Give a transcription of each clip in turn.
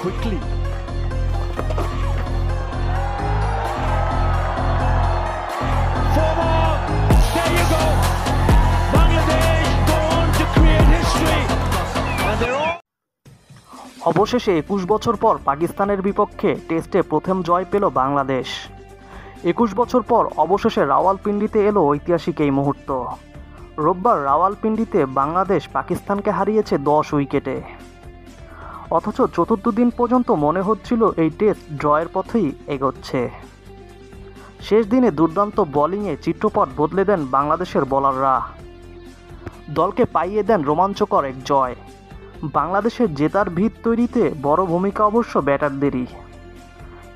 quickly. Four more. There you go. Bangladesh go on to create history. And they're all. অবশেষে 21 বছর পর পাকিস্তানের বিপক্ষে টেস্টে প্রথম জয় পেল বাংলাদেশ। 21 বছর পর অবশেষে রাওয়ালপিন্ডিতে এলো ঐতিহাসিক এই মুহূর্ত। রোববার রাওয়ালপিন্ডিতে বাংলাদেশ পাকিস্তানকে হারিয়েছে 10 উইকেটে। অথচ চতুর্থ দিন পর্যন্ত মনে হচ্ছিল এই টেস্ট ড্রয়ের পথেই এগোচ্ছে। শেষ দিনে দুর্দান্ত বোলিংয়ে চিত্রপট বদলে দেন বাংলাদেশের বোলাররা। দলকে পাইয়ে দেন রোমাঞ্চকর এক জয়। বাংলাদেশের জেতার ভিত তৈরিতে বড় ভূমিকা অবশ্য ব্যাটারদেরই।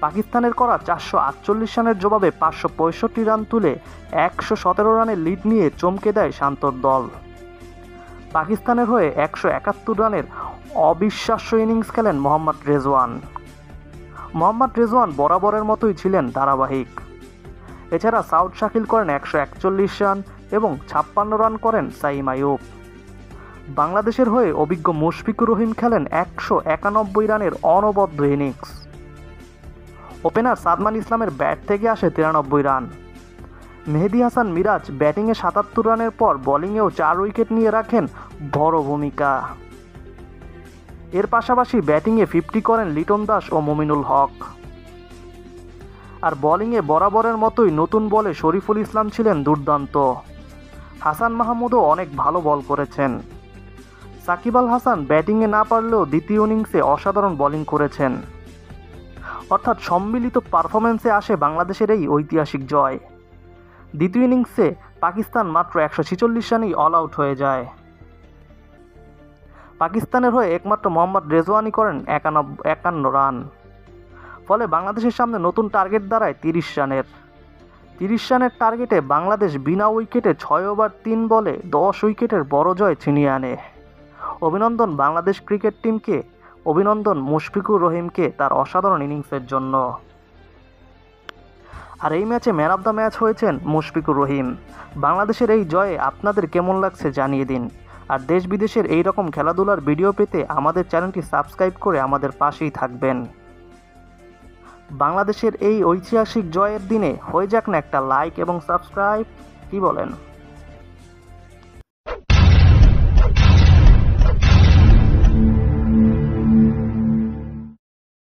পাকিস্তানের করা 448 রানের জবাবে 565 রান তুলে 117 রানের লিড নিয়ে চমকে দেয় শান্তর দল। পাকিস্তানের হয়ে 171 রানের অবিশ্বাস্য ইনিংস খেলেন মোহাম্মদ রেজওয়ান বরাবরের মতোই ছিলেন ধারাবাহিক। এছাড়া সাউদ শাকিল করেন 141 রান এবং 56 রান করেন সাইম আইয়ুব। বাংলাদেশের হয়ে অভিজ্ঞ মুশফিকুর রহিম খেলেন 191 রানের অনবদ্য ইনিংস। ওপেনার সাদমান ইসলামের ব্যাট থেকে আসে 93 রান। মেহেদী হাসান মিরাজ ব্যাটিংয়ে 77 রানের পর বোলিংয়েও 4 উইকেট নিয়ে রাখেন বড় ভূমিকা। এর পাশাপাশি ব্যাটিংয়ে 50 করেন লিটন দাস ও মুমিনুল হক। আর বোলিংয়ে বরাবরের মতোই নতুন বলে শরীফুল ইসলাম ছিলেন দুর্দান্ত। হাসান মাহমুদও অনেক ভালো বল করেছেন। সাকিব আল হাসান ব্যাটিংয়ে না পারলেও দ্বিতীয় ইনিংসে অসাধারণ বোলিং করেছেন। অর্থাৎ সম্মিলিত পারফরম্যান্সে আসে বাংলাদেশের এই ঐতিহাসিক জয়। দ্বিতীয় ইনিংসে পাকিস্তান মাত্র 146 রানেই অল আউট হয়ে যায়। পাকিস্তানের হয়ে একমাত্র মোহাম্মদ রেজওয়ানই করেন 51 রান। ফলে বাংলাদেশের সামনে নতুন টার্গেট দাঁড়ায় 30 রানের। 30 রানের টার্গেটে বাংলাদেশ বিনা উইকেটে 6 ওভার 3 বলে 10 উইকেটের বড় জয় ছিনিয়ে আনে। অভিনন্দন বাংলাদেশ ক্রিকেট টিমকে, অভিনন্দন মুশফিকুর রহিমকে তার অসাধারণ ইনিংসের জন্য। আর এই ম্যাচে ম্যান অফ দ্য ম্যাচ হয়েছেন মুশফিকুর রহিম। বাংলাদেশের এই জয়ে আপনাদের কেমন লাগছে জানিয়ে দিন। আর দেশ বিদেশের এই রকম খেলাধুলার ভিডিও পেতে আমাদের চ্যানেলটি সাবস্ক্রাইব করে আমাদের পাশেই থাকবেন। বাংলাদেশের এই ঐতিহাসিক জয়ের দিনে হয়ে যাক না একটা লাইক এবং সাবস্ক্রাইব, কি বলেন?